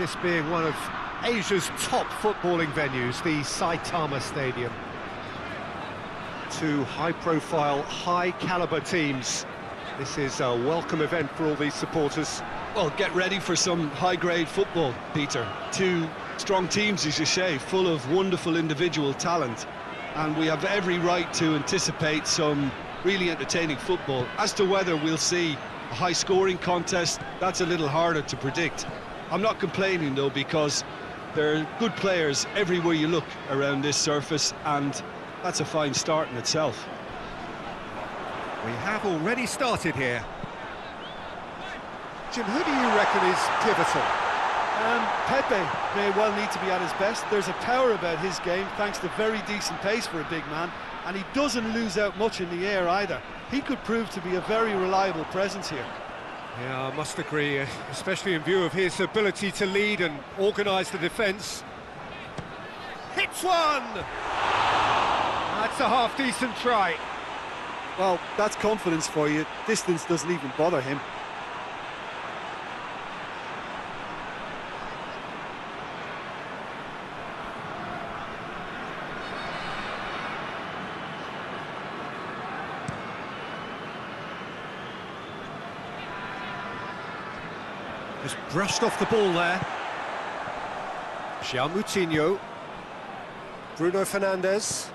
this being one of Asia's top footballing venues, the Saitama Stadium. Two high-profile, high-caliber teams. This is a welcome event for all these supporters. Well, get ready for some high-grade football, Peter. Two strong teams, as you say, full of wonderful individual talent. And we have every right to anticipate some really entertaining football. As to whether we'll see a high-scoring contest, that's a little harder to predict. I'm not complaining, though, because there are good players everywhere you look around this surface, and that's a fine start in itself. We have already started here. Jim, who do you reckon is pivotal? Pepe may well need to be at his best. There's a power about his game, thanks to very decent pace for a big man, and he doesn't lose out much in the air either. He could prove to be a very reliable presence here. Yeah, I must agree, especially in view of his ability to lead and organise the defence. Hits one! That's a half-decent try. Well, that's confidence for you. Distance doesn't even bother him. Just brushed off the ball there. Moutinho. Bruno Fernandes.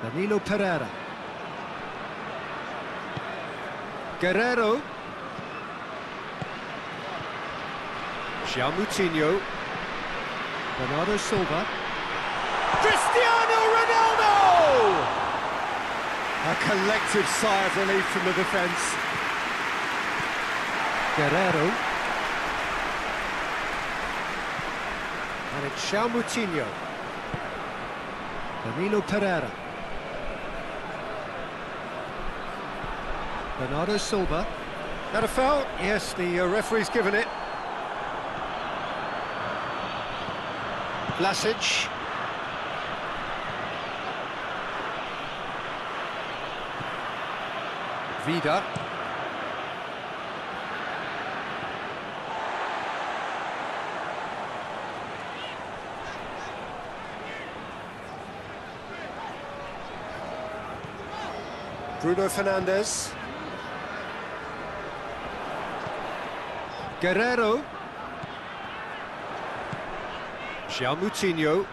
Danilo Pereira. Guerrero. Moutinho. Bernardo Silva. Cristiano Ronaldo! A collective sigh of relief from the defence. Guerrero. And it's Moutinho. Danilo Pereira. Bernardo Silva. That a foul? Yes, the referee's given it. Vlasic. Vida. Bruno Fernandes. Guerrero. Moutinho.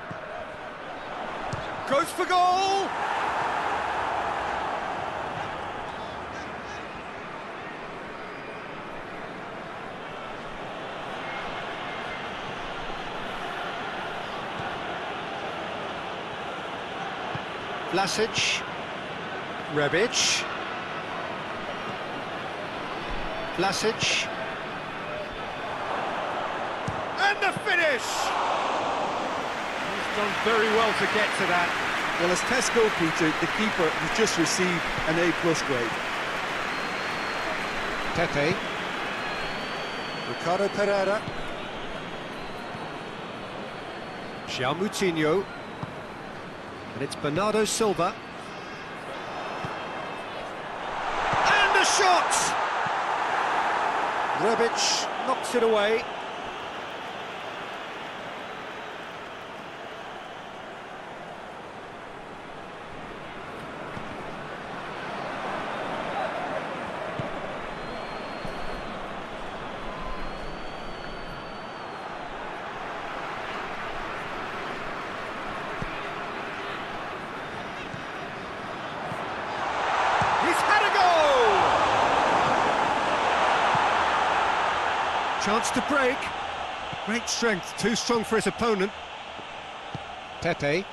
Goes for goal! Vlasic. Rebic. Vlasic. And the finish! He's done very well to get to that. Well, as test goalkeeper, the keeper has just received an A+ grade. Pepe. Ricardo Pereira. Moutinho. And it's Bernardo Silva. And a shot! Rebic knocks it away. Chance to break. Great strength, too strong for his opponent. Pepe.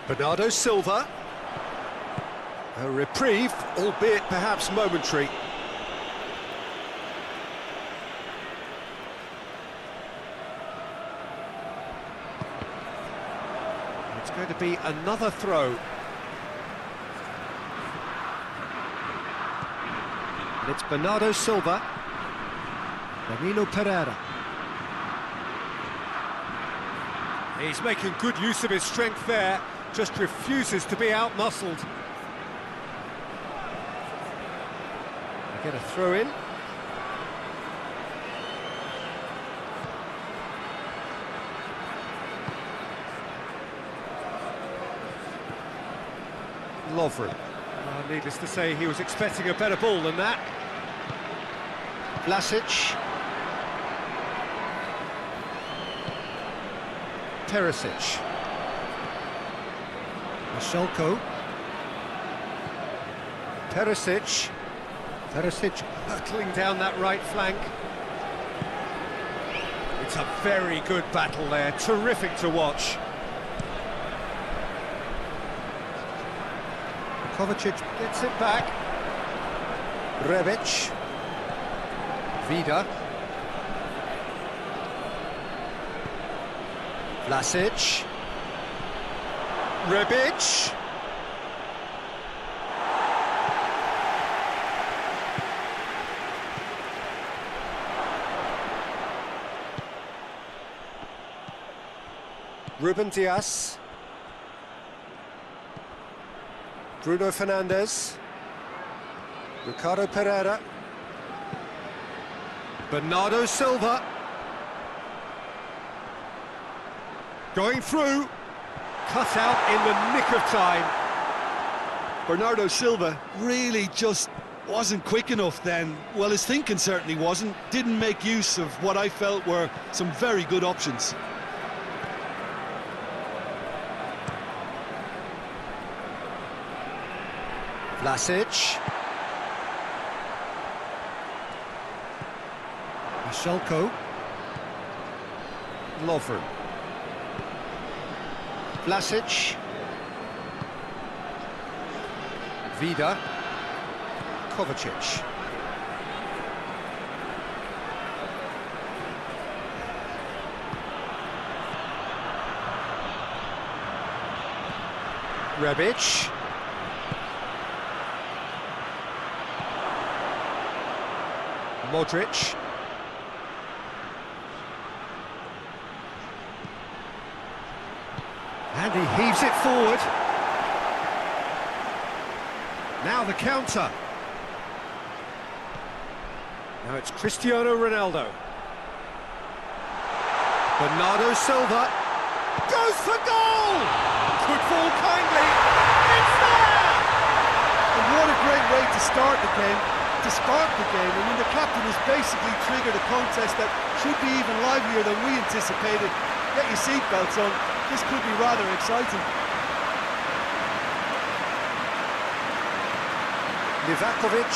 Bernardo Silva. A reprieve, albeit perhaps momentary. It's going to be another throw. And it's Bernardo Silva. Danilo Pereira. He's making good use of his strength there, just refuses to be out-muscled. They get a throw in. Lovren. Needless to say, he was expecting a better ball than that. Vlasic. Perisic. Mashelko. Perisic. Perisic battling down that right flank. It's a very good battle there, terrific to watch. Kovacic gets it back. Rebic. Vida. Vlasic. Rebic. Ruben Dias. Bruno Fernandes. Ricardo Pereira. Bernardo Silva. Going through. Cut out in the nick of time. Bernardo Silva really just wasn't quick enough then. Well, his thinking certainly wasn't. Didn't make use of what I felt were some very good options. Vlasic. Mashelko. Lovren. Vlasic. Vida. Kovacic. Rebic. Modrić. And he heaves it forward. Now the counter. Now it's Cristiano Ronaldo. Bernardo Silva. Goes for goal! Could fall kindly. It's there! And what a great way to start the game. To spark the game, I mean, the captain has basically triggered a contest that should be even livelier than we anticipated. Get your seatbelts on, this could be rather exciting. Livakovic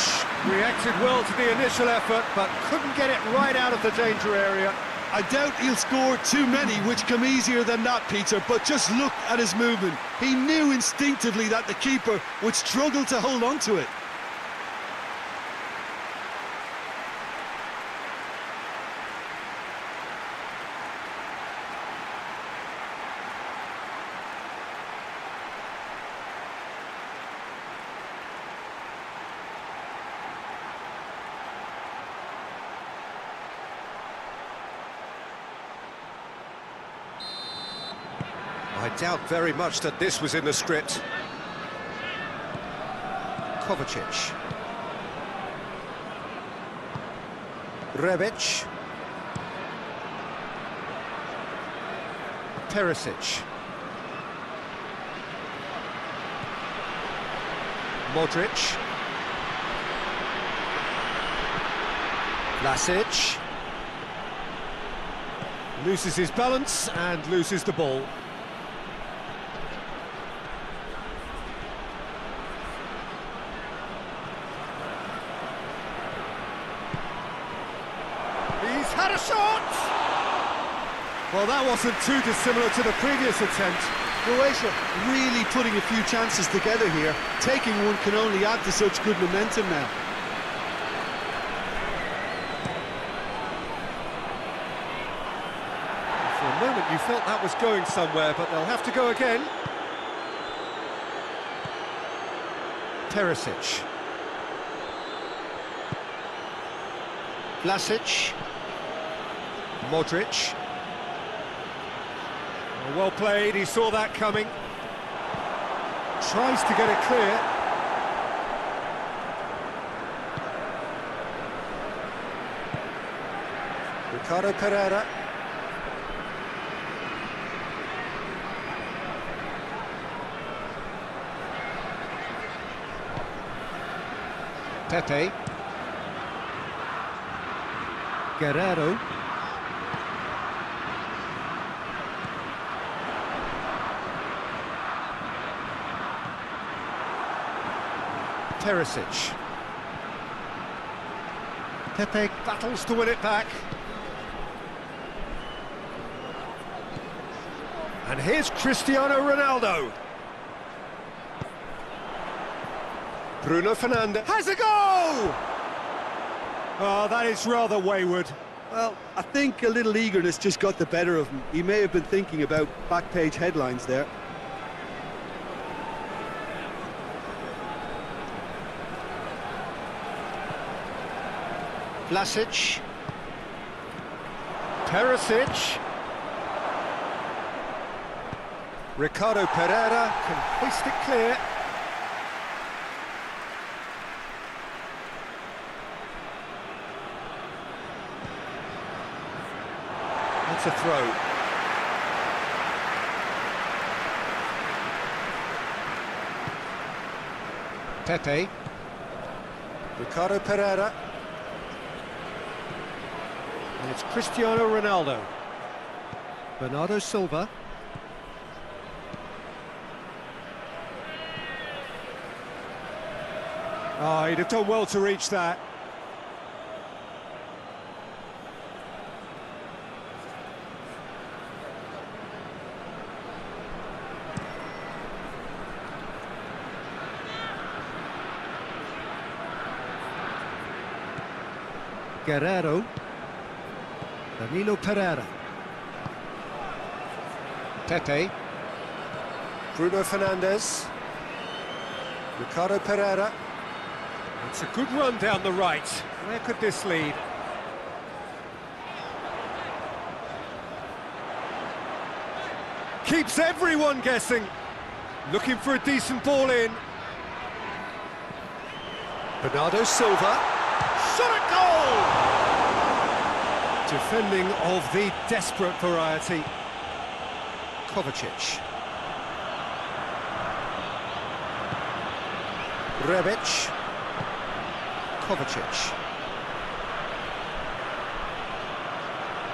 reacted well to the initial effort, but couldn't get it right out of the danger area. I doubt he'll score too many, which come easier than that, Peter, but just look at his movement. He knew instinctively that the keeper would struggle to hold on to it. I doubt very much that this was in the script. Kovacic. Rebic. Perisic. Modrić. Vlasic. Loses his balance and loses the ball. He's had a shot! Well, that wasn't too dissimilar to the previous attempt. Croatia really putting a few chances together here. Taking one can only add to such good momentum now. For a moment you felt that was going somewhere, but they'll have to go again. Perisic. Vlasic. Modrić. Well played, he saw that coming. Tries to get it clear. Ricardo Pereira. Pepe. Guerrero. Perisic. Pepe battles to win it back. And here's Cristiano Ronaldo. Bruno Fernandes has a goal! Oh, that is rather wayward. Well, I think a little eagerness just got the better of him. He may have been thinking about back-page headlines there. Vlasic. Perisic. Ricardo Pereira can hoist it clear. That's a throw. Pepe. Ricardo Pereira. And it's Cristiano Ronaldo. Bernardo Silva. Oh, he'd have done well to reach that. Guerrero. Danilo Pereira. Pepe. Bruno Fernandes. Ricardo Pereira. It's a good run down the right. Where could this lead? Keeps everyone guessing. Looking for a decent ball in. Bernardo Silva. Shot at goal! Defending of the desperate variety. Kovacic. Rebic. Kovacic.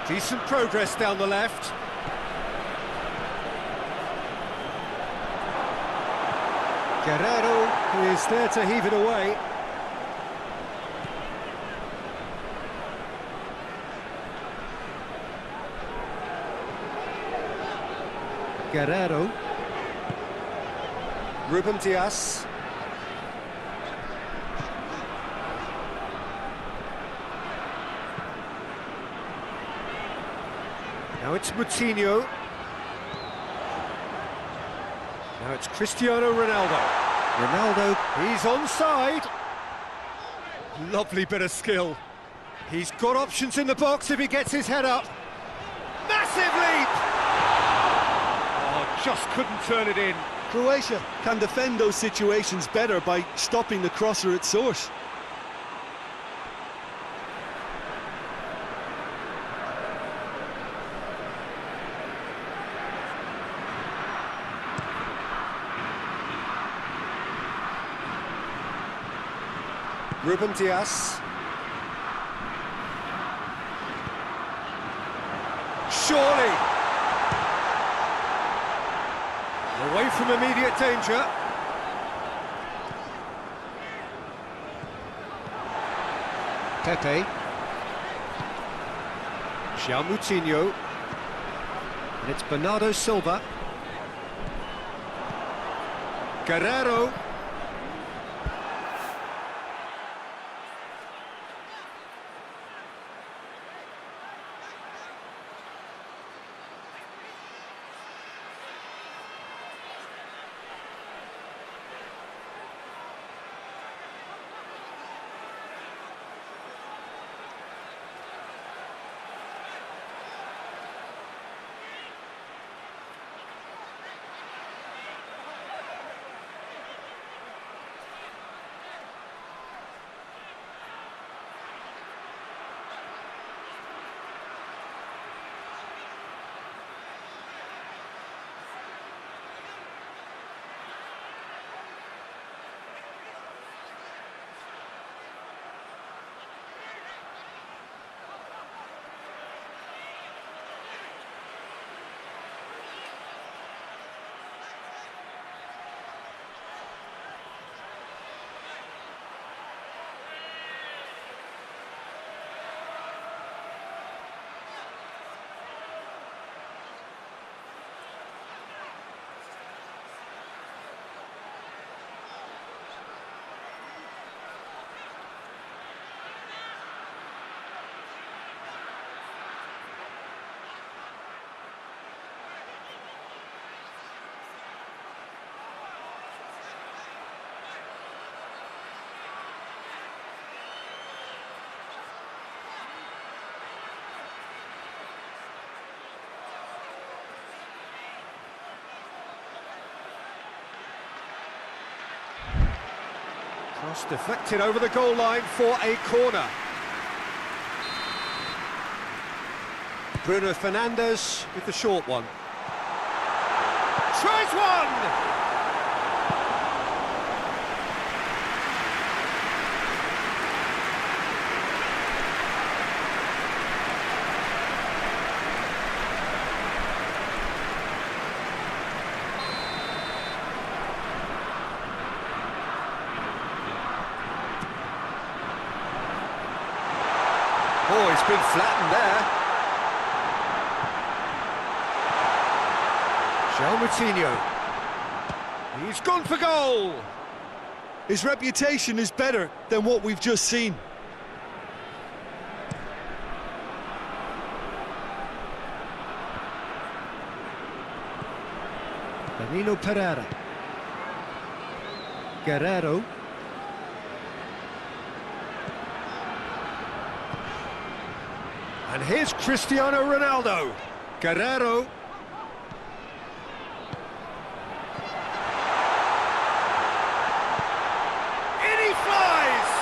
Decent progress down the left. Guerrero, who is there to heave it away. Guerrero. Ruben Dias. Now it's Moutinho. Now it's Cristiano Ronaldo. Ronaldo, he's onside. Lovely bit of skill. He's got options in the box if he gets his head up. Massive leap! Oh, just couldn't turn it in. Croatia can defend those situations better by stopping the crosser at source. Ruben Dias. Surely. Away from immediate danger. Pepe. João Moutinho. And it's Bernardo Silva. Guerrero. Cross deflected over the goal line for a corner. Bruno Fernandes with the short one. Tries one! Oh, he's been flattened there. Moutinho. He's gone for goal. His reputation is better than what we've just seen. Danilo Pereira. Guerrero. And here's Cristiano Ronaldo. Guerrero. In he flies!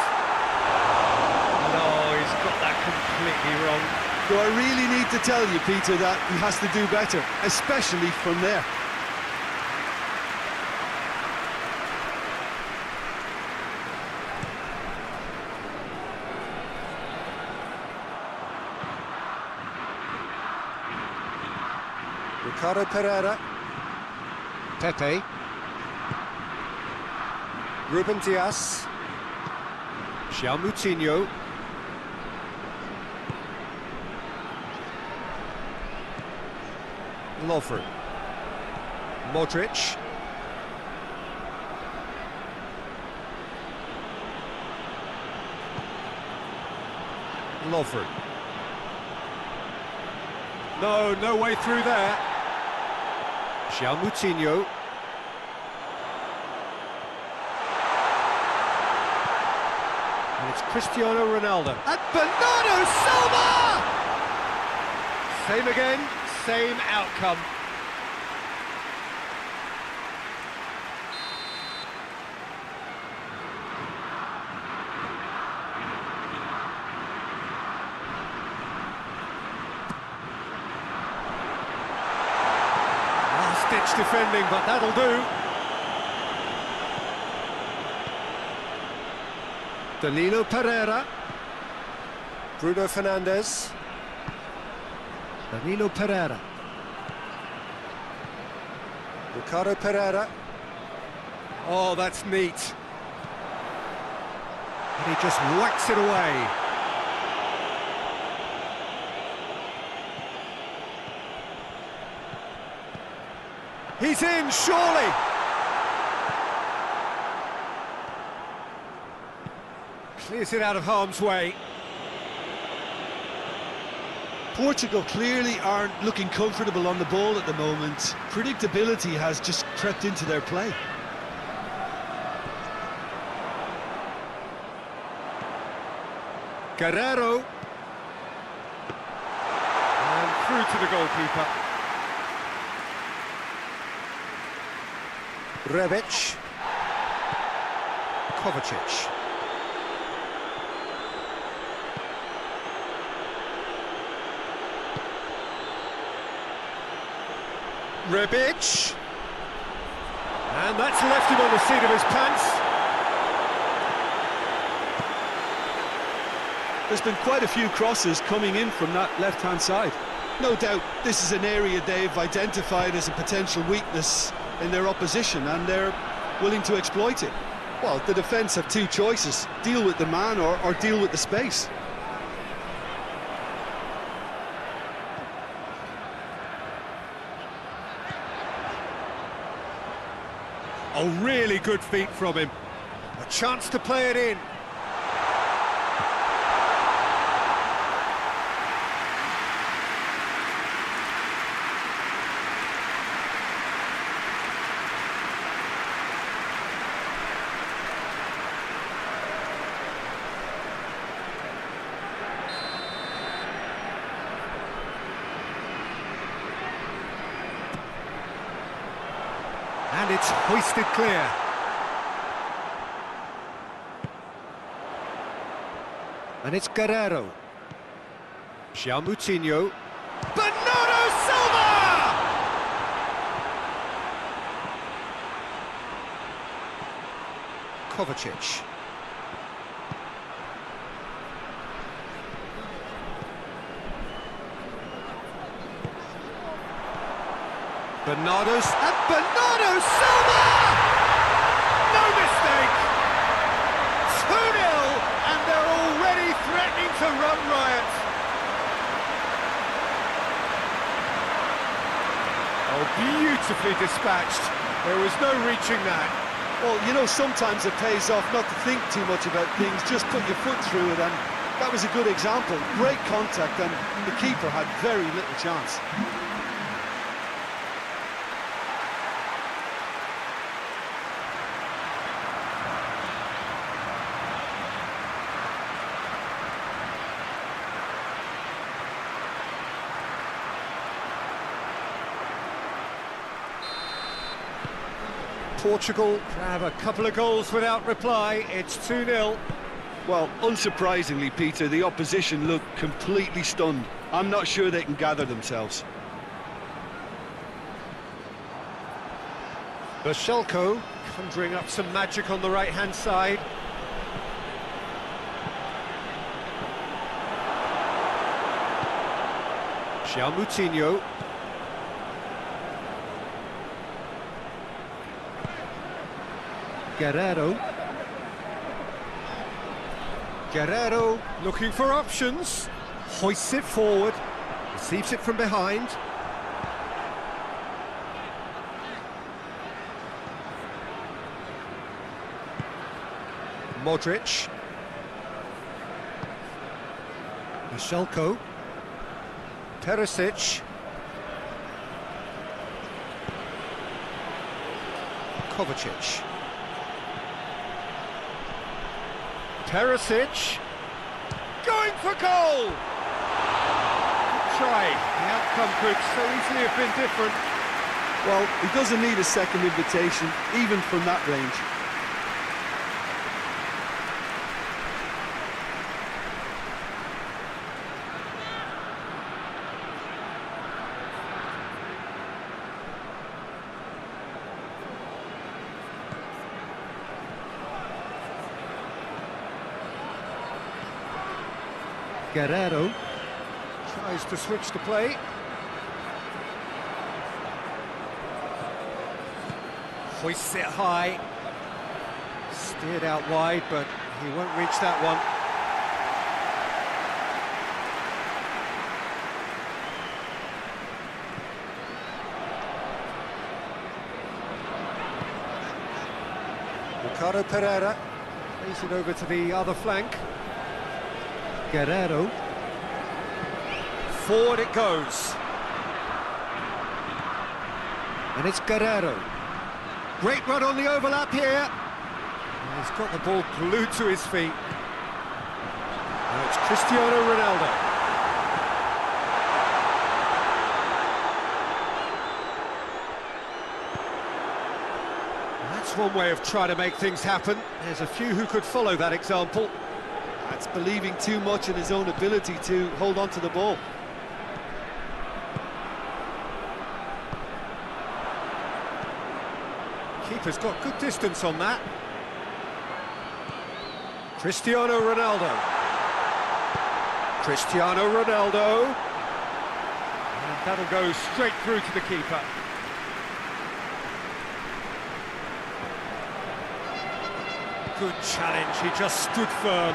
No, he's got that completely wrong. Do I really need to tell you, Peter, that he has to do better, especially from there? Ricardo Pereira. Pepe. Ruben Dias. Moutinho. Lovren. Modrić. Lovren. No way through there. Moutinho. And it's Cristiano Ronaldo. And Bernardo Silva! Same again, same outcome. Ditch defending, but that'll do. Danilo Pereira. Bruno Fernandes. Danilo Pereira. Ricardo Pereira. Oh, that's neat. And he just whacks it away. He's in, surely! Clears it out of harm's way. Portugal clearly aren't looking comfortable on the ball at the moment. Predictability has just crept into their play. Guerrero. And through to the goalkeeper. Rebic. Kovacic. Rebic. And that's left him on the seat of his pants. There's been quite a few crosses coming in from that left-hand side. No doubt this is an area they've identified as a potential weakness in their opposition, and they're willing to exploit it. Well, the defence have two choices: deal with the man or deal with the space. Oh, really good feet from him. A chance to play it in. And it's hoisted clear. And it's Guerrero. Moutinho. Bernardo Silva! Kovacic. Bernardo Silva! No mistake! 2-0, and they're already threatening to run riot. Oh, beautifully dispatched. There was no reaching that. Well, you know, sometimes it pays off not to think too much about things, just put your foot through it, and that was a good example. Great contact, and the keeper had very little chance. Portugal have a couple of goals without reply. It's 2-0. Well, unsurprisingly, Peter, the opposition look completely stunned. I'm not sure they can gather themselves. Bashelko conjuring up some magic on the right-hand side. Moutinho. Guerrero looking for options. Hoists it forward. Receives it from behind. Modrić. Bashelko. Perisic. Kovacic. Perisic. Going for goal! Try. The outcome could so easily have been different. Well, he doesn't need a second invitation, even from that range. Guerrero tries to switch the play. Hoists it high. Steered out wide, but he won't reach that one. Ricardo Pereira plays it over to the other flank. Guerrero. Forward it goes. And it's Guerrero. Great run on the overlap here. And he's got the ball glued to his feet. Now it's Cristiano Ronaldo. That's one way of trying to make things happen. There's a few who could follow that example. That's believing too much in his own ability to hold on to the ball. Keeper's got good distance on that. Cristiano Ronaldo. Cristiano Ronaldo. And that'll go straight through to the keeper. Good challenge, he just stood firm.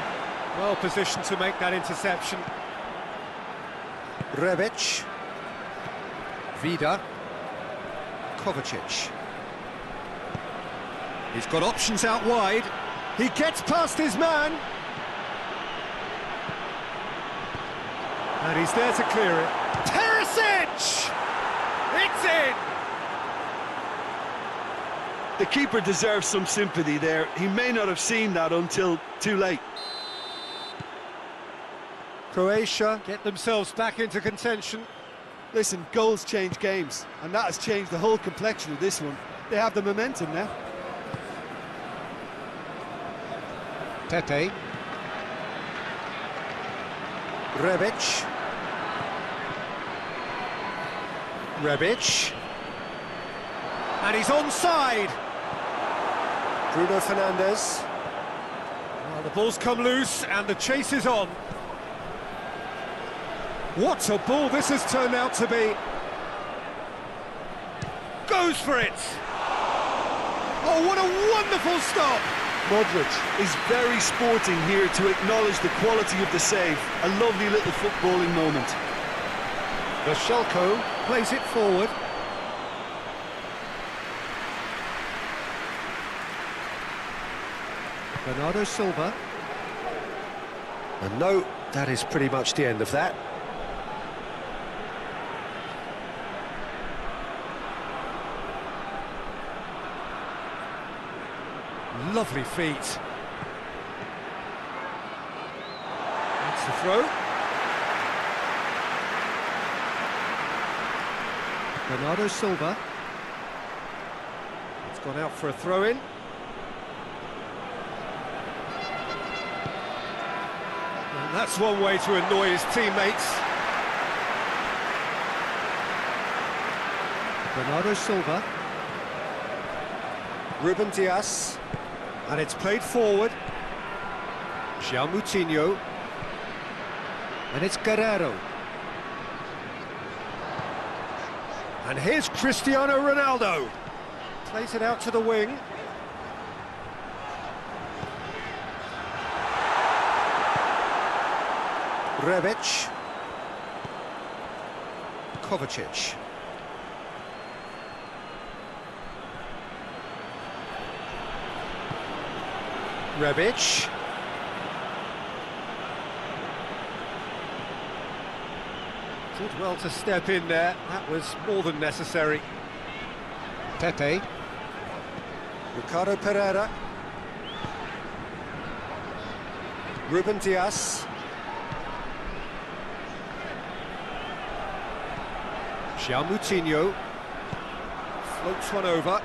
Well positioned to make that interception. Rebic. Vida. Kovacic. He's got options out wide. He gets past his man. And he's there to clear it. Perisic! It's in! The keeper deserves some sympathy there. He may not have seen that until too late. Croatia get themselves back into contention. Listen, goals change games, and that has changed the whole complexion of this one. They have the momentum now. Pepe. Rebic. Rebic. And he's onside. Bruno Fernandes. Well, the ball's come loose and the chase is on. What a ball this has turned out to be. Goes for it. Oh, what a wonderful stop. Modrić is very sporting here to acknowledge the quality of the save. A lovely little footballing moment. Vashelko plays it forward. Bernardo Silva. And no, that is pretty much the end of that. Lovely feet. That's the throw. Bernardo Silva. It's gone out for a throw-in. And that's one way to annoy his teammates. Bernardo Silva. Ruben Dias. And it's played forward. João Moutinho. And it's Guerreiro. And here's Cristiano Ronaldo. Plays it out to the wing. Rebic. Kovacic. Rebic. Did well to step in there, that was more than necessary. Pepe. Ricardo Pereira. Ruben Dias. João Moutinho. Floats one over.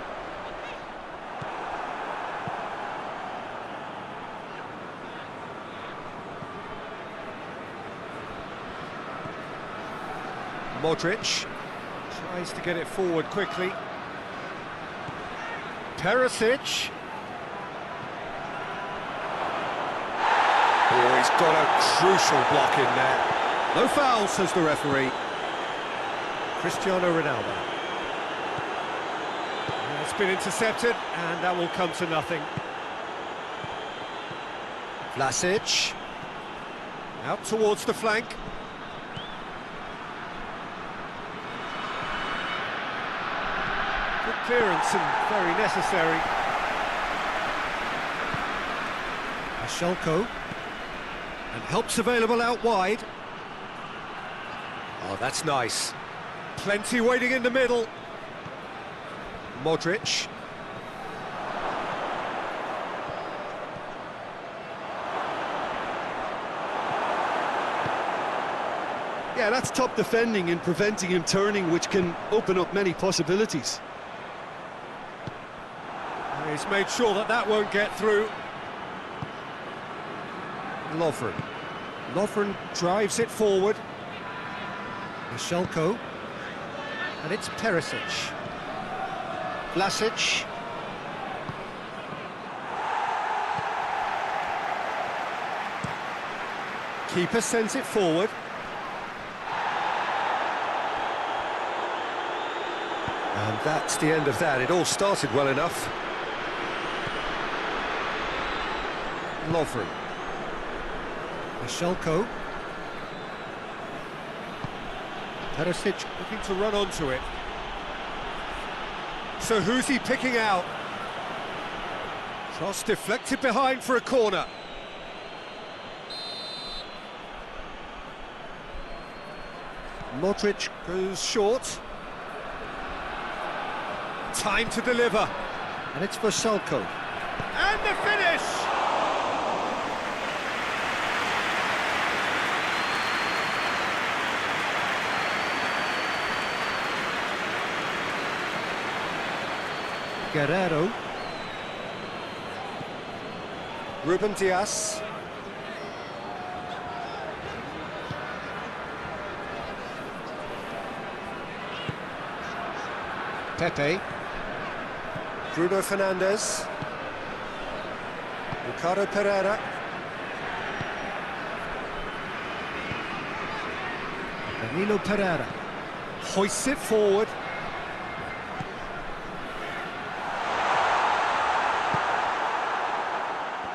Modrić tries to get it forward quickly. Perisic. Oh, he's got a crucial block in there. No foul, says the referee. Cristiano Ronaldo. And it's been intercepted, and that will come to nothing. Vlasic. Out towards the flank. Good clearance and very necessary. Vashelko. And help's available out wide. Oh, that's nice. Plenty waiting in the middle. Modrić. Yeah, that's top defending and preventing him turning, which can open up many possibilities. He's made sure that that won't get through. Lovren. Lovren drives it forward. Vashelko. And it's Perisic. Vlasic. Keeper sends it forward. And that's the end of that. It all started well enough. Lovren. Vashelko. Perisic looking to run onto it. So who's he picking out? Cross deflected behind for a corner. Modrić goes short. Time to deliver. And it's Vashelko. And the finish! Guerreiro. Ruben Dias. Pepe. Bruno Fernandes. Ricardo Pereira. Danilo Pereira. Hoists it forward.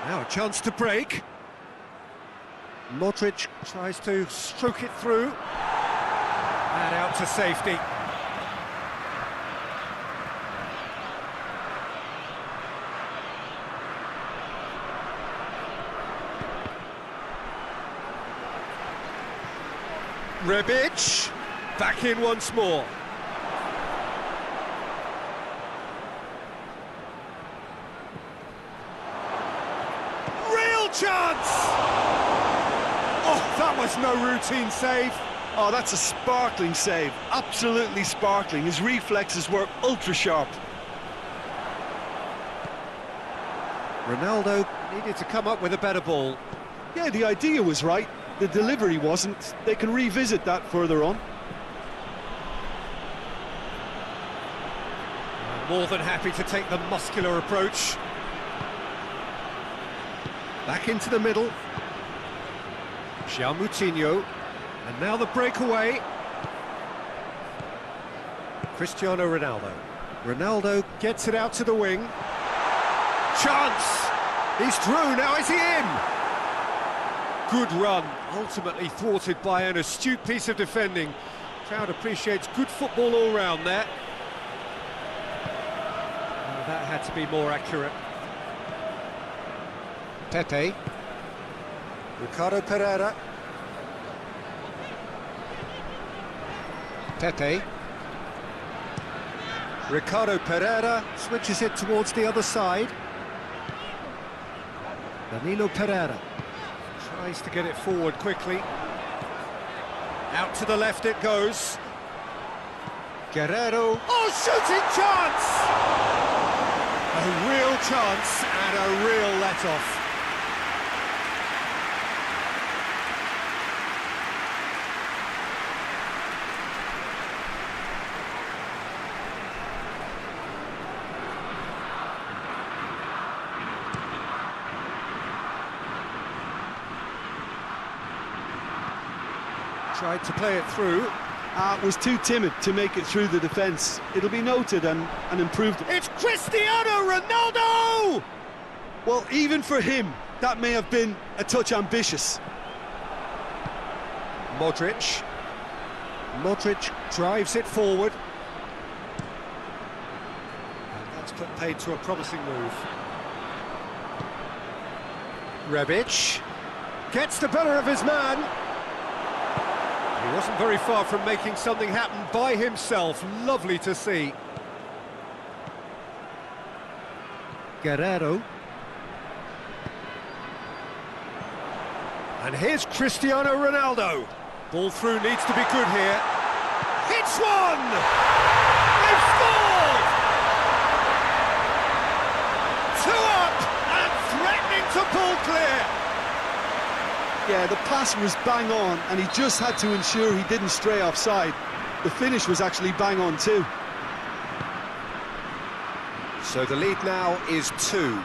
Now a chance to break. Modrić tries to stroke it through. And out to safety. Rebic, back in once more. Real chance! Oh, that was no routine save. Oh, that's a sparkling save, absolutely sparkling. His reflexes were ultra sharp. Ronaldo needed to come up with a better ball. Yeah, the idea was right, the delivery wasn't. They can revisit that further on. More than happy to take the muscular approach. Back into the middle. João Moutinho. And now the breakaway. Cristiano Ronaldo. Ronaldo gets it out to the wing. Chance! He's through, now is he in? Good run, ultimately thwarted by an astute piece of defending. Crowd appreciates good football all round there. Oh, that had to be more accurate. Pepe. Ricardo Pereira. Pepe. Ricardo Pereira switches it towards the other side. Danilo Pereira tries to get it forward quickly. Out to the left it goes. Guerrero. Oh, shooting chance! A real chance and a real let-off. Tried to play it through. Was too timid to make it through the defence. It'll be noted and improved. It's Cristiano Ronaldo! Well, even for him, that may have been a touch ambitious. Modrić. Modrić drives it forward. And that's put paid to a promising move. Rebic gets the better of his man. He wasn't very far from making something happen by himself. Lovely to see. Guerrero. And here's Cristiano Ronaldo. Ball through needs to be good here. Hits one! They've scored! 2 up and threatening to pull clear. Yeah, the pass was bang on, and he just had to ensure he didn't stray offside. The finish was actually bang on too. So the lead now is 2.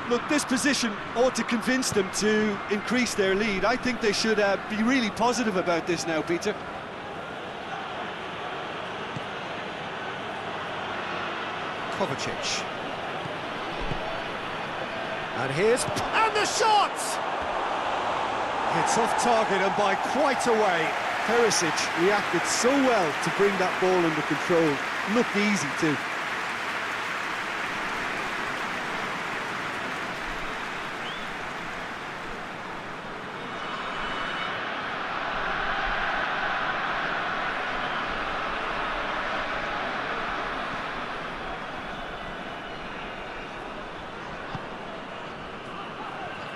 Look, this position ought to convince them to increase their lead. I think they should be really positive about this now, Peter. Kovacic. And the shot! It's off target and by quite a way. Perisic reacted so well to bring that ball under control. Looked easy too.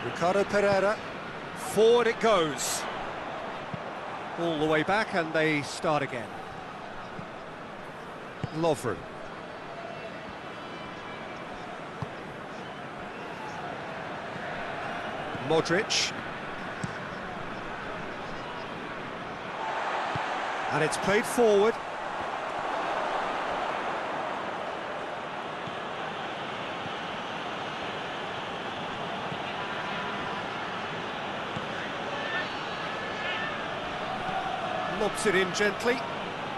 Ricardo Pereira. Forward it goes. All the way back and they start again. Lovren. Modrić. And it's played forward. lobs it in gently.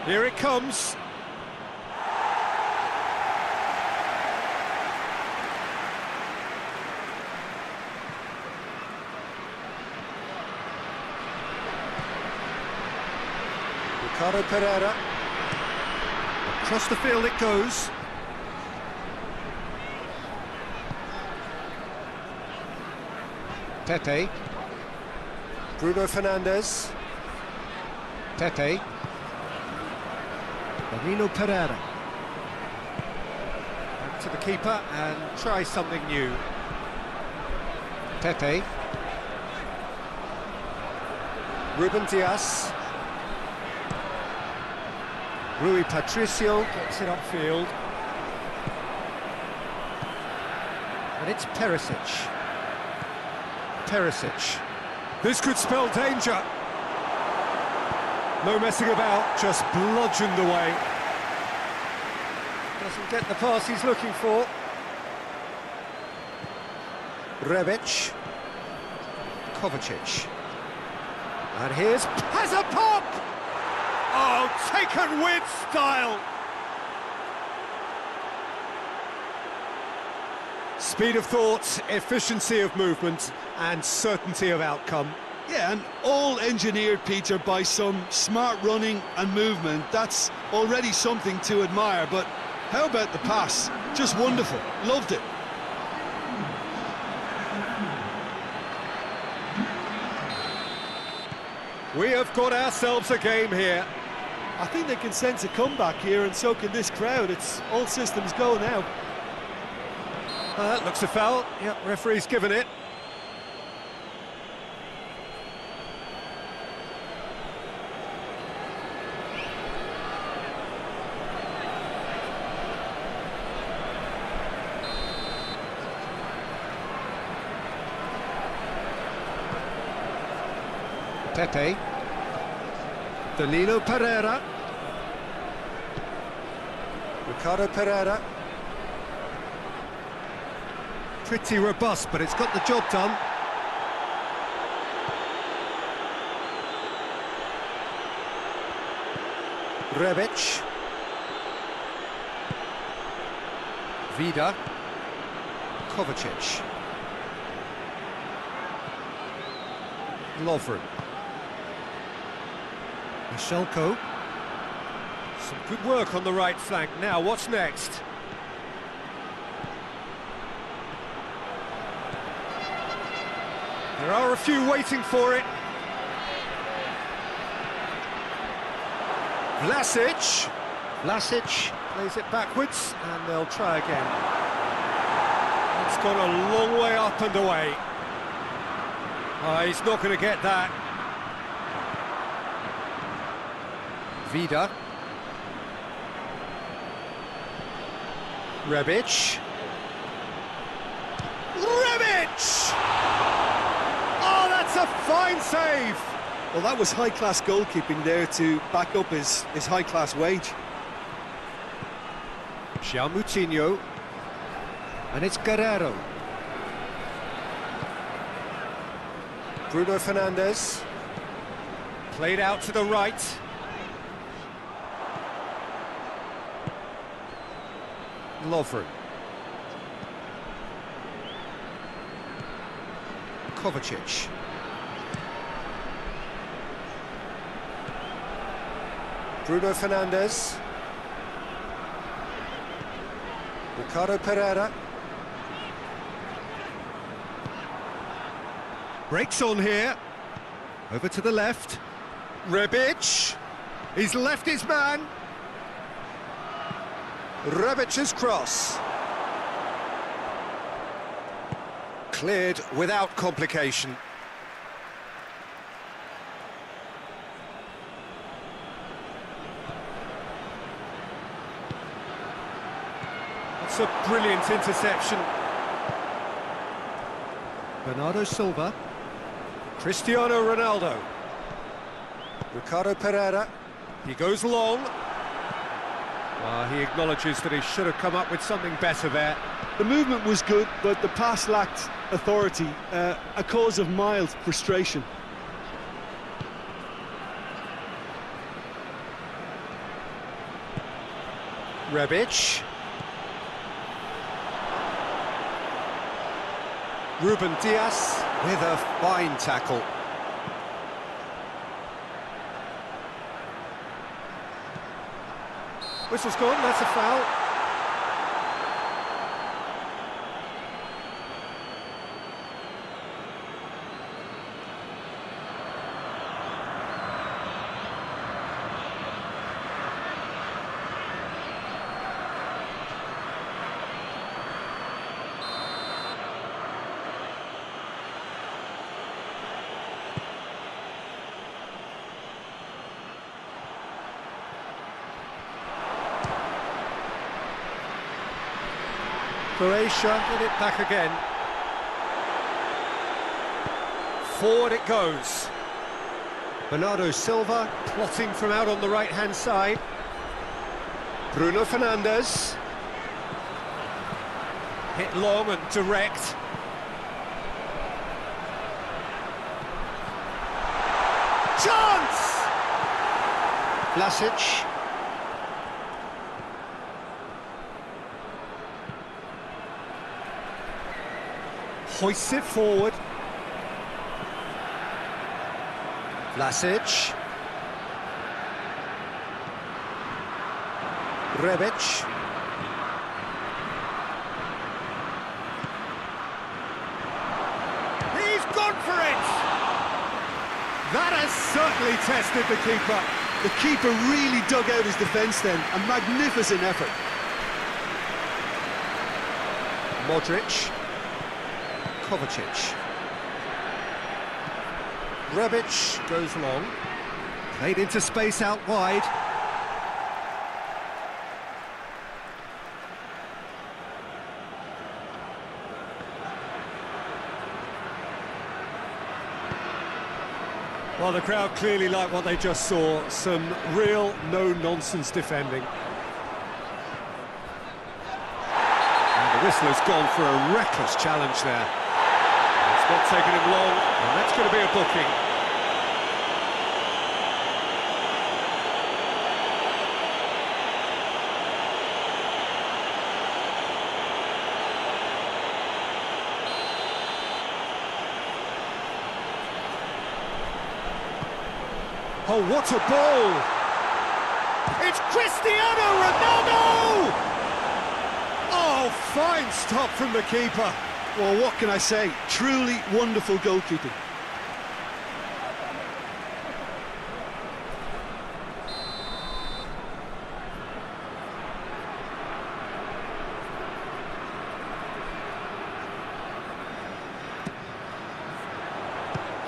Here it comes. Ricardo Pereira. Across the field it goes. Pepe. Bruno Fernandes. Pepe. Danilo Pereira. Back to the keeper and try something new. Pepe. Ruben Dias. Rui Patricio gets it upfield. And it's Perisic. Perisic. This could spell danger. No messing about, just bludgeoned away. Doesn't get the pass he's looking for. Rebic. Kovacic. And here's... has a pop! Oh, taken with style! Speed of thought, efficiency of movement, and certainty of outcome. Yeah, and all engineered, Peter, by some smart running and movement. That's already something to admire, but how about the pass? Just wonderful, loved it. We have got ourselves a game here. I think they can sense a comeback here, and so can this crowd. It's all systems go now. That looks a foul. Yep, referee's given it. Pepe. Danilo Pereira. Ricardo Pereira. Pretty robust, but it's got the job done. Rebic. Vida. Kovacic. Lovren. Michelko. Some good work on the right flank. Now, what's next? There are a few waiting for it. Vlasic. Vlasic plays it backwards, and they'll try again. It's gone a long way up and away. He's not going to get that. Vida. Rebic. Rebic! Oh, that's a fine save! Well, that was high-class goalkeeping there to back up his high-class wage. João Moutinho. And it's Guerreiro. Bruno Fernandes. Played out to the right. Lovren. Kovacic. Bruno Fernandes. Ricardo Pereira. Breaks on here. Over to the left. Rebic. He's left his man. Rebic's cross. Cleared without complication. That's a brilliant interception. Bernardo Silva. Cristiano Ronaldo. Ricardo Pereira. He goes long. He acknowledges that he should have come up with something better there. The movement was good, but the pass lacked authority, a cause of mild frustration. Rebic. Ruben Diaz with a fine tackle. Whistle's gone, that's a foul. Croatia get it back again. Forward it goes. Bernardo Silva plotting from out on the right-hand side. Bruno Fernandes. Hit long and direct. Chance! Vlasic. Hoists it forward. Vlasic. Rebic. He's gone for it! That has certainly tested the keeper. The keeper really dug out his defence then. A magnificent effort. Modrić. Kovacic. Rebic goes long. Played into space out wide. Well, the crowd clearly like what they just saw. Some real no-nonsense defending. And the whistle has gone for a reckless challenge there. It's not taking him long, and that's going to be a booking. Oh, what a ball! It's Cristiano Ronaldo! Oh, fine stop from the keeper. Well, what can I say? Truly wonderful goalkeeping.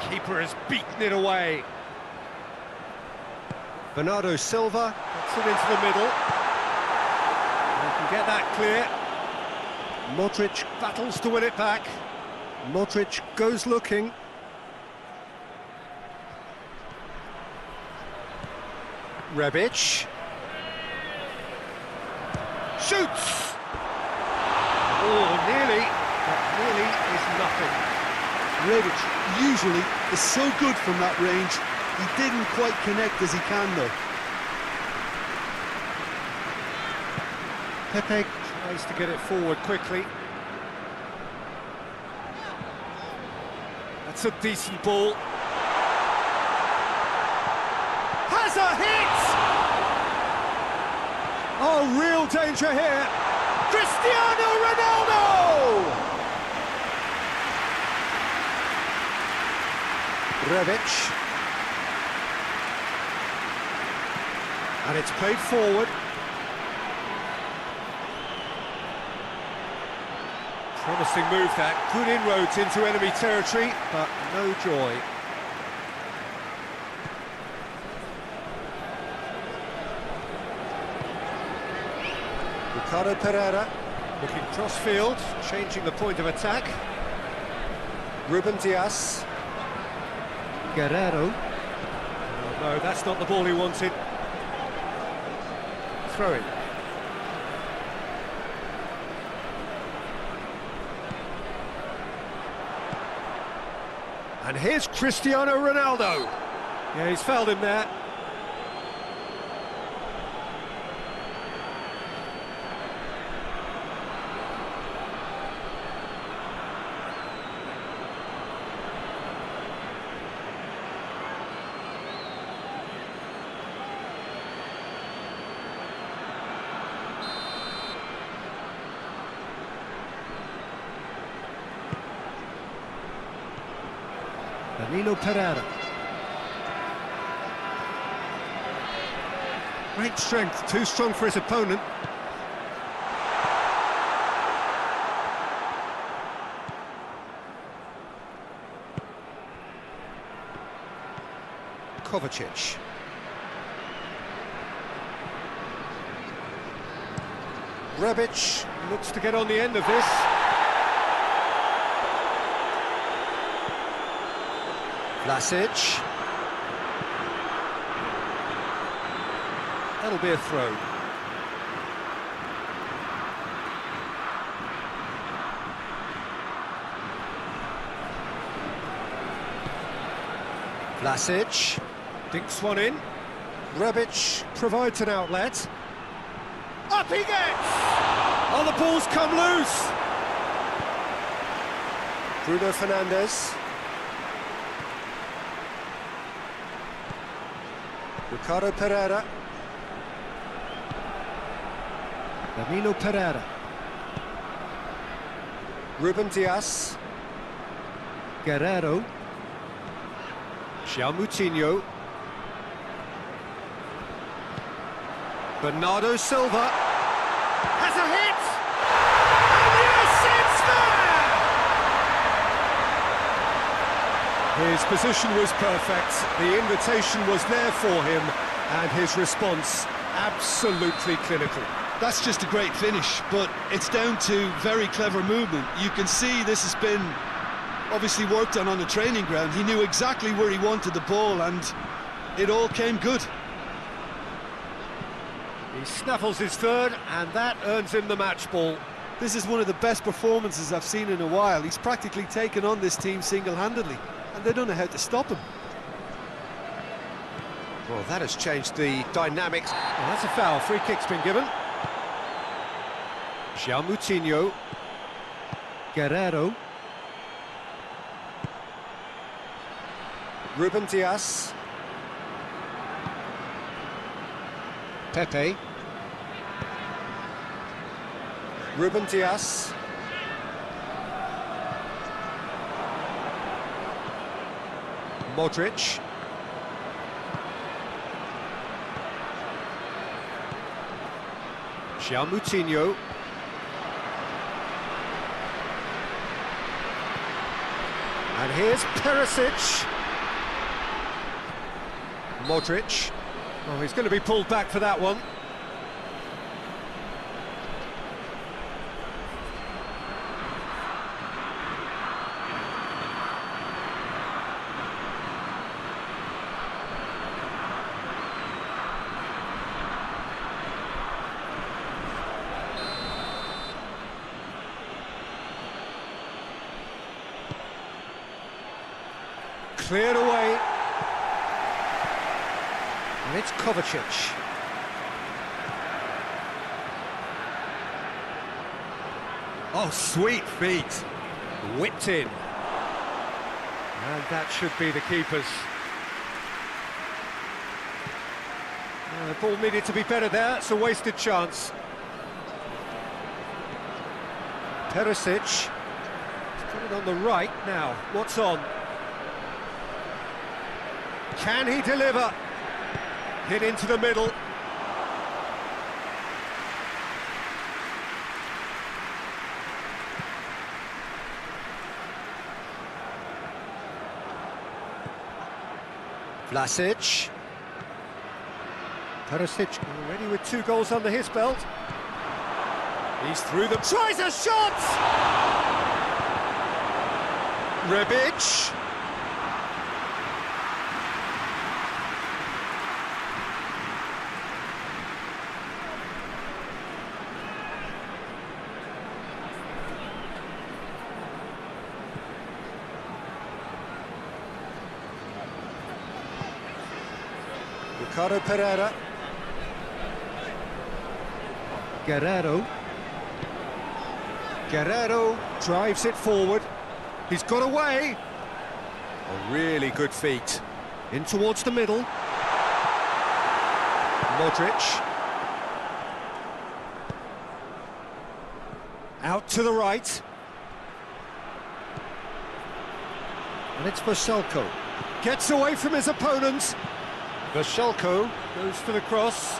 Keeper has beaten it away. Bernardo Silva puts it into the middle. They can get that clear. Modrić battles to win it back. Modrić goes looking. Rebic. Shoots! Oh, nearly, but nearly is nothing. Rebic usually is so good from that range. He didn't quite connect as he can though. Pepe tries to get it forward quickly. That's a decent ball. Has a hit! Oh, real danger here. Cristiano Ronaldo! Rebic. And it's played forward. Promising move that, good inroads into enemy territory, but no joy. Ricardo Pereira looking cross-field, changing the point of attack. Ruben Diaz. Guerrero. Oh, no, that's not the ball he wanted. Throw-in. And here's Cristiano Ronaldo. Yeah, he's fouled him there. Danilo Pereira. Great strength, too strong for his opponent. Kovacic. Rebic looks to get on the end of this. Vlasic. That'll be a throw. Vlasic dinks one in. Rebic provides an outlet. Up he gets! Oh, the ball's come loose! Bruno Fernandes. Ricardo Pereira. Danilo Pereira. Ruben Dias. Guerrero. João Moutinho. Bernardo Silva has a hit! And yes, it's there! His position was perfect, the invitation was there for him, and his response absolutely clinical. That's just a great finish, but it's down to very clever movement. You can see this has been obviously worked on the training ground. He knew exactly where he wanted the ball, and it all came good. He snaffles his third, and that earns him the match ball. This is one of the best performances I've seen in a while. He's practically taken on this team single-handedly, and they don't know how to stop him. Well, that has changed the dynamics. Well, that's a foul. Free kick's been given. João Moutinho. Guerrero. Ruben Dias. Pepe. Ruben Dias. Modrić. João Moutinho. And here's Perisic. Modrić. Oh, he's going to be pulled back for that one. Cleared away. And it's Kovacic. Oh, sweet feet. Whipped in. And that should be the keeper's. The ball needed to be better there. It's a wasted chance. Perisic. He's got it on the right now. What's on? Can he deliver? Hit into the middle. Vlasic. Perisic already with 2 goals under his belt. He's through them. Tries a shot! Rebic. Ricardo Pereira. Guerrero. Guerrero drives it forward. He's got away. A really good feat. In towards the middle. Modrić. Out to the right. And it's Vasilko. Gets away from his opponents. Vasilko goes for the cross.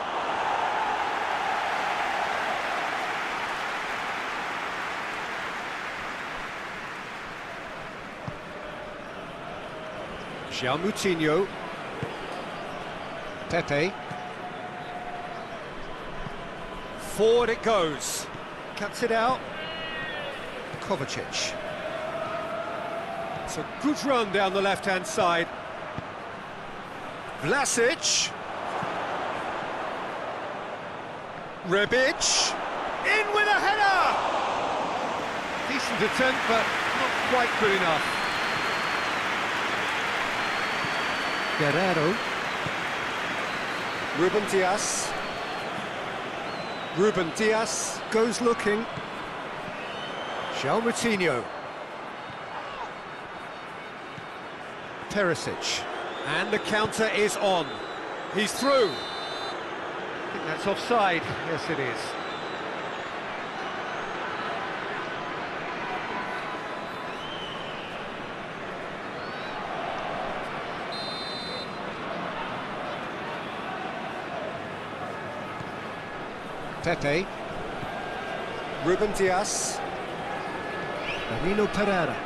João Moutinho. Pepe. Forward it goes. Cuts it out. Kovacic. It's a good run down the left-hand side. Vlasic. Rebic. In with a header! Decent attempt, but not quite good enough. Guerrero. Ruben Dias. Ruben Dias goes looking. João Moutinho. Perisic. And the counter is on. He's through. I think that's offside. Yes, it is. Pepe. Ruben Dias. Danilo Pereira.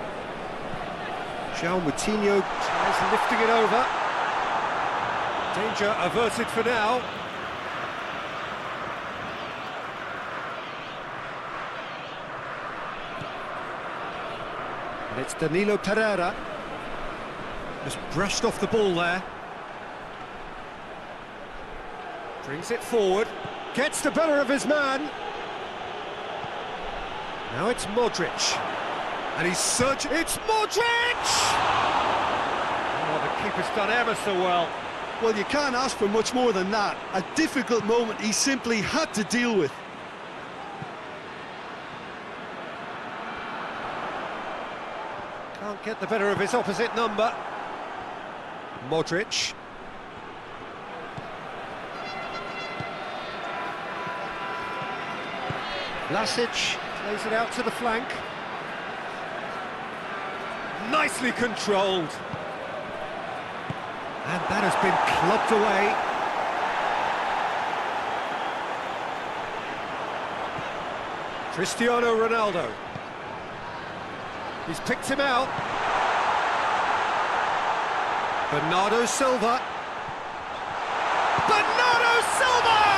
João Moutinho tries lifting it over. Danger averted for now. And it's Danilo Pereira. Just brushed off the ball there. Brings it forward. Gets the better of his man. Now it's Modrić. And he's searching. It's Modrić! Oh, the keeper's done ever so well. Well, you can't ask for much more than that. A difficult moment he simply had to deal with. Can't get the better of his opposite number. Modrić. Vlasic plays it out to the flank. Nicely controlled. And that has been clubbed away. Cristiano Ronaldo. He's picked him out. Bernardo Silva. Bernardo Silva!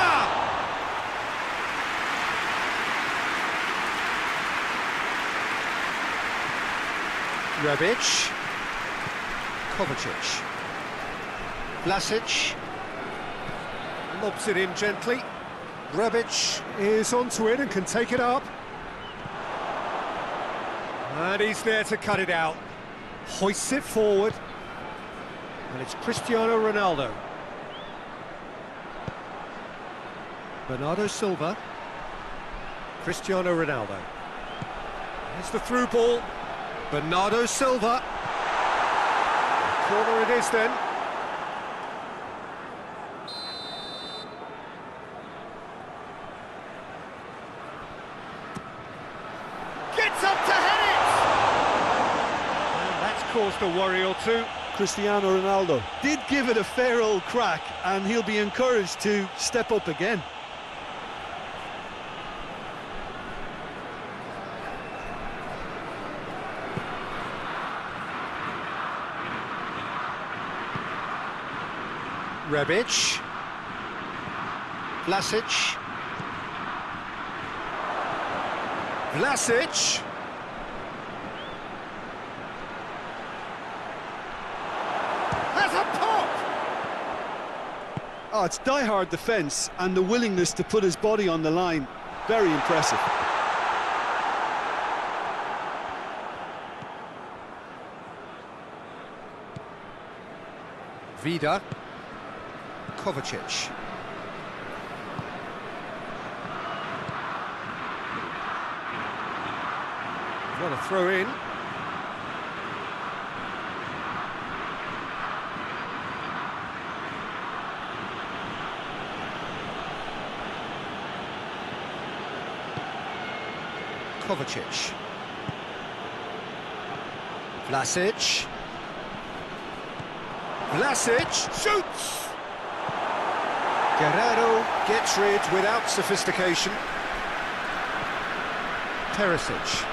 Rebic. Kovacic. Vlasic. Lobs it in gently. Rebic is onto it and can take it up. And he's there to cut it out. Hoists it forward. And it's Cristiano Ronaldo. Bernardo Silva. Cristiano Ronaldo. There's the through ball. Bernardo Silva. Corner it is then. Gets up to head it! And that's caused a worry or two. Cristiano Ronaldo did give it a fair old crack, and he'll be encouraged to step up again. Rebic. Vlasic. Vlasic. Has a pop! Oh, it's die-hard defence and the willingness to put his body on the line. Very impressive. Vida. Kovacic. What a throw in. Kovacic. Vlasic. Vlasic shoots! Guerrero gets rid without sophistication. Perisic.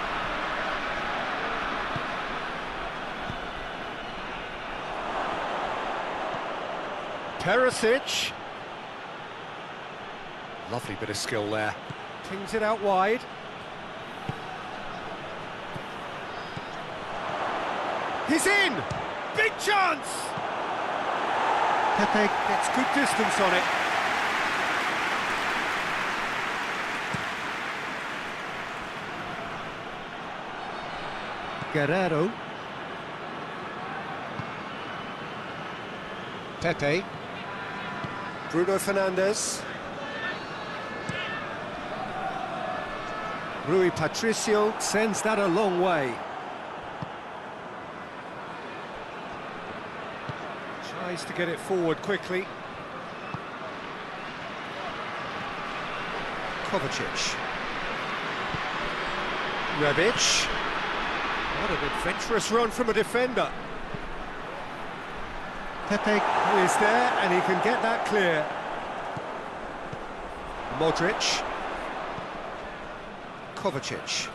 Perisic. Lovely bit of skill there. Pings it out wide. He's in! Big chance! Pepe gets good distance on it. Guerrero. Pepe. Bruno Fernandes. Rui Patricio sends that a long way. Tries to get it forward quickly. Kovacic. Rebic. What an adventurous run from a defender. Pepe is there and he can get that clear. Modrić. Kovacic.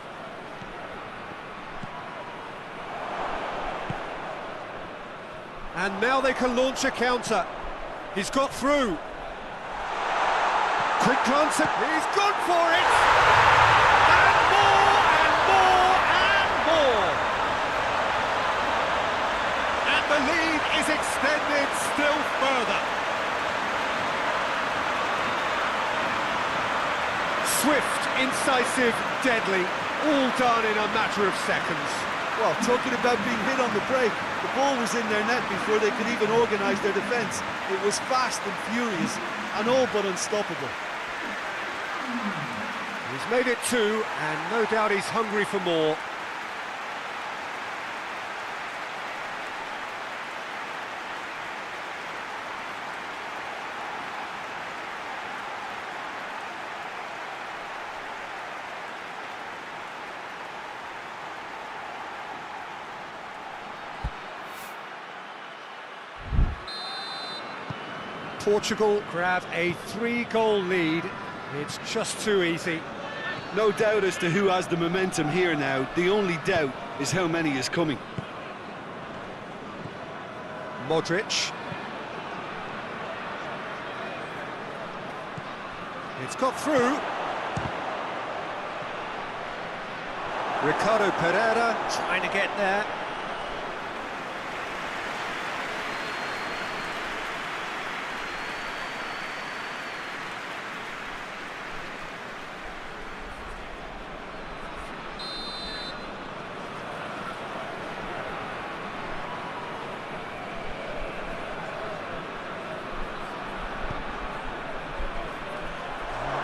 And now they can launch a counter. He's got through. Quick glance at... He's gone for it! And more, and more, and more! And the lead is extended still further. Swift, incisive, deadly, all done in a matter of seconds. Well, talking about being hit on the break, the ball was in their net before they could even organise their defence. It was fast and furious, and all but unstoppable. He's made it two, and no doubt he's hungry for more. Portugal grab a 3-goal lead. It's just too easy. No doubt as to who has the momentum here now. The only doubt is how many is coming. Modrić. It's got through. Ricardo Pereira trying to get there.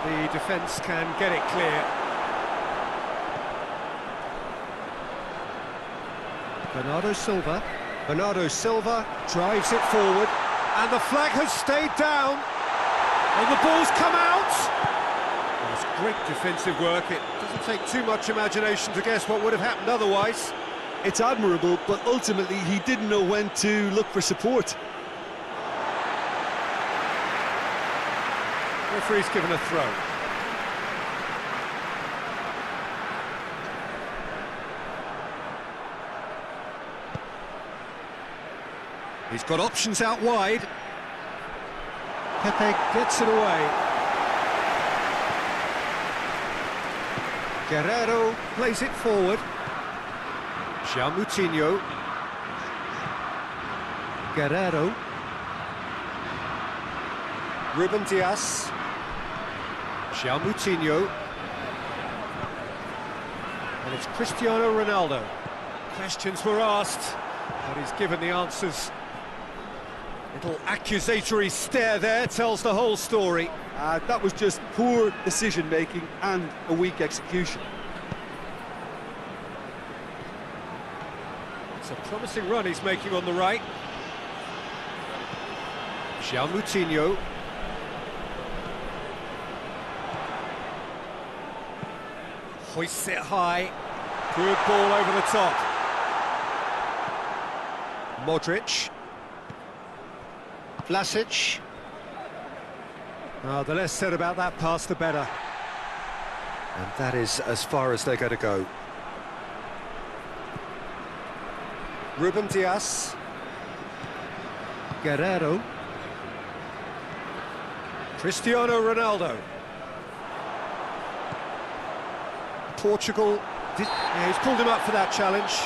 The defence can get it clear. Bernardo Silva drives it forward, and the flag has stayed down, and the ball's come out. That's great defensive work. It doesn't take too much imagination to guess what would have happened otherwise. It's admirable, but ultimately he didn't know when to look for support. Referee's given a throw. He's got options out wide. Pepe gets it away. Guerrero plays it forward. João Moutinho. Guerrero. Ruben Dias. João Moutinho. And it's Cristiano Ronaldo. Questions were asked, but he's given the answers. Little accusatory stare there tells the whole story. That was just poor decision-making and a weak execution. It's a promising run he's making on the right. João Moutinho. Hoists it high. Good ball over the top. Modrić. Vlasic. The less said about that pass, the better. And that is as far as they're going to go. Ruben Dias. Guerrero. Cristiano Ronaldo. Portugal. Yeah, he's pulled him up for that challenge.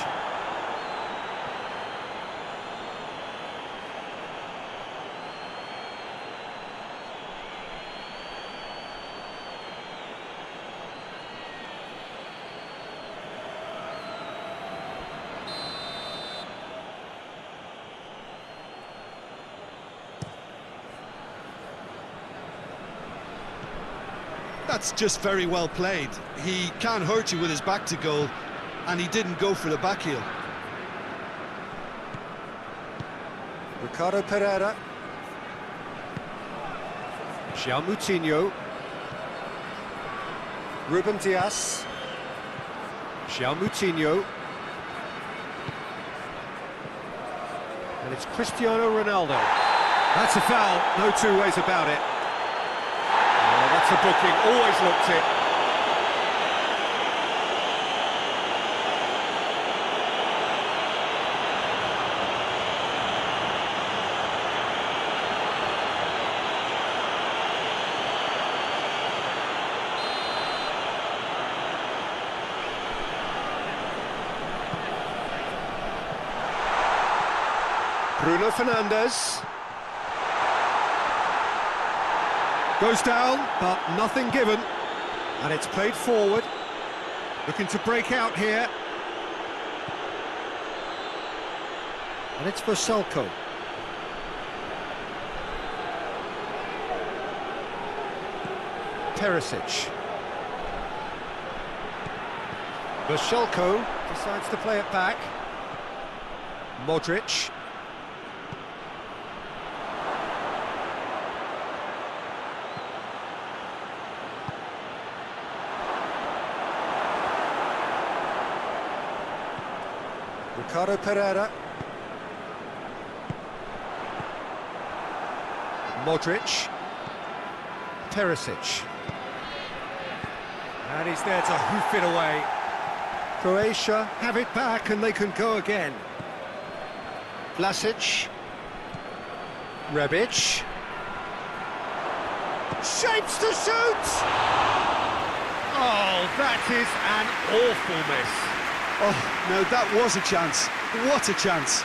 That's just very well played. He can't hurt you with his back to goal, and he didn't go for the back heel. Ricardo Pereira. João Moutinho. Ruben Dias. João Moutinho. And it's Cristiano Ronaldo. That's a foul, no two ways about it. Oh, that's a booking, always looked it. Bruno Fernandes. Goes down, but nothing given. And it's played forward. Looking to break out here. And it's Vaselko. Perisic. Vaselko decides to play it back. Modrić. Ricardo Pereira. Modrić. Perisic. And he's there to hoof it away. Croatia have it back and they can go again. Vlasic. Rebic. Shapes to shoot! Oh, that is an awful miss. Oh, no, that was a chance. What a chance.